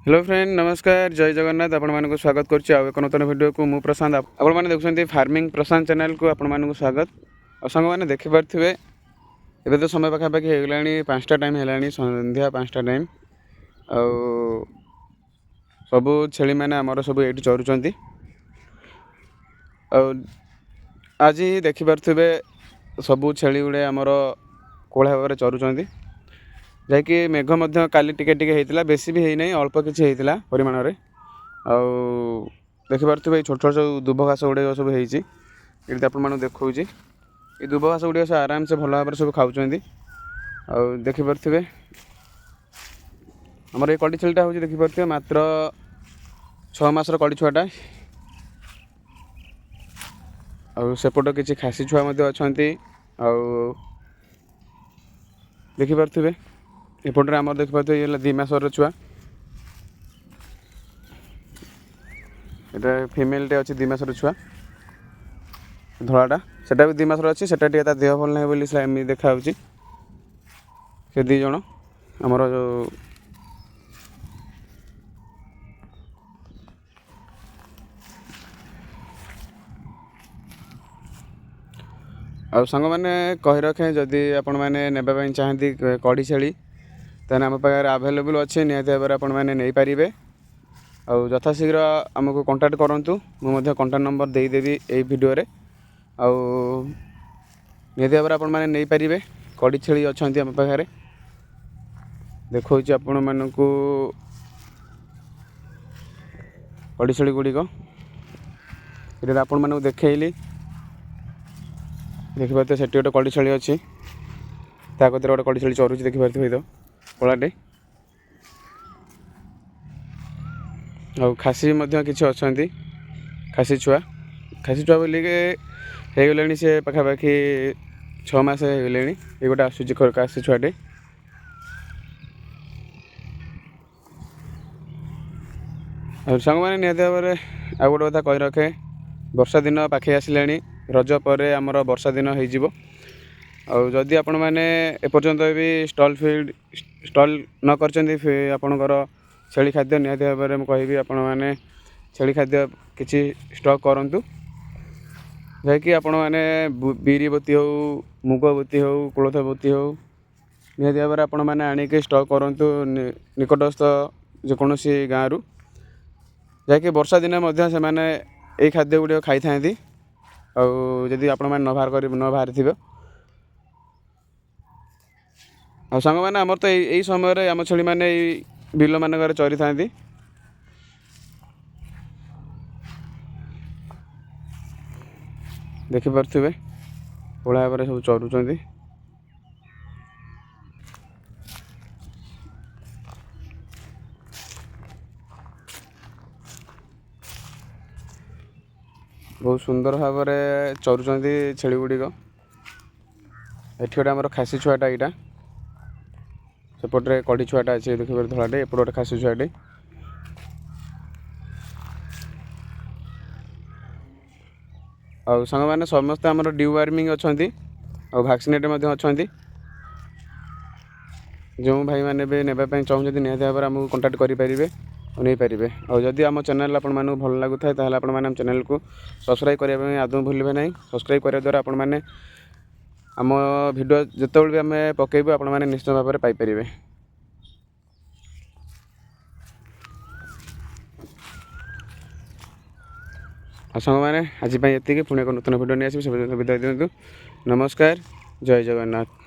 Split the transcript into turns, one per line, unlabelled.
Hello friend नमस्कार जय जगन्नाथ आपण मानक स्वागत करछि आ एक नूतन वीडियो को मु प्रशांत आपण माने देखुछन्ती फार्मिंग प्रशांत चैनल को आपण मानक स्वागत आ संग माने देखि परथिबे एबे तो समय पाखा पाखी हेगलानी 5टा टाइम हेलानी संध्या 5टा टाइम आ सब छेली माने हमर सब एठी चरुचन्ती आ आज देखि परथिबे सब छेली गुडे हमर कोळा भाबरे चरुचन्ती जैकि मेघ काली टिके टिके होता बेसी भी होना अल्प किसी होता परिमाण में देखिपे छोट छोट सब दुब घास गुड़े सब होती आप देखा ये दुब घास गुड़िक आराम से भल भाव सब खाऊँ देखिपे आमर ये कड़ी छेलीटा हूँ देखिपे मात्र 6 मासर कड़ी छुआटा सेपट किसी खासी छुआ अच्छा देखिपे एपटे आम देखिए ये 2 मासर छुआ ये फिमेल टे अच्छी 2 मासर छुआ धलाटा सेटा भी 2 मासर अच्छी सेटा टे देह भल ना बोली देखा से 2 जन आमर जो आ सांग मैंने कही रखे जदि आपण मैंने नेबाई चाहती कड़ी छेली ताने आम पाखे आवेलेबल अच्छे निहाती भाव में आपने नहीं पारे आ यथाशीघ्र आमको कांटेक्ट करूँ मुझे कांटेक्ट नंबर देदेवी यही वीडियो रे आ निहाती भाव में आपण मैंने नहीं पारे कड़ी छेली अच्छा आम पाखे देखा आपण मानक कड़ी छेली गुड़िक ये आपण मानक देखली देखिपे से गोटे कड़ी छेली अच्छी ताकत गोटे कड़ी छेली चरुची देखिपे तो कलाटे आ खासी किसी अच्छा खासी छुआ बोलिक हो सी पाखापाखि 6 मास हो ये गोटे आसूँ खासी छुआटे सांग मैंने निहाती भाव में आ गोटे कथा कही रखे वर्षा दिन पाखे आसिला रज पर आमर वर्षा दिन होदी आपण मैंने एपर्यंत भी स्टल न करपणकर छेली खाद्य निहाती भाव में कहि आपण मैंने छेली खाद्य किसी स्टॉक करूँ जैकि आपण मैंने बीरी बोती हो मुग बोती हो कोलथ बोती हो निहाती भाव में आपण मैंने आणिक स्टॉक करूँ निकटस्थ जेकोसी गाँव रु जैकि वर्षा दिन से मैंने यही खाद्य गुड़िक खाई था आदि आपण मैंने न बाहर थे आ सांग मैंने आमर तो यही समय आम छेली मैंने बिल मानक चरी था देखिपे ओला भाव में सब चरुचंती बहुत सुंदर भाव में चरुचंती छेली गुड़िक ये गोटे आमर खासी छुआटा यहाँ सेपटे कड़ी छुआटा अच्छे देखिए धलाटे एपटे गोटे खासी छुआटे आ सांग मैंने समस्त आमर ड्यू वार्मिंग अच्छा वैक्सीनेट अच्छा जो भाई मैंने भी नापी चाहते निहाती भाव में आमको कांटेक्ट करेंगे और नहीं पारे और जदि आम चैनल आपण मानक भल लगुए ताहले आपण माने चैनल को सब्सक्राइब करने आदौ भूलें ना सब्सक्राइब करने द्वारा आपण माने आम वीडियो जिते भी आम पकेबू आपण माने निश्चित भाव में पाइपर सांग मैंने आज ये पुणी एक नूतन वीडियो नहीं आस विदाय दिंतु नमस्कार जय जगन्नाथ।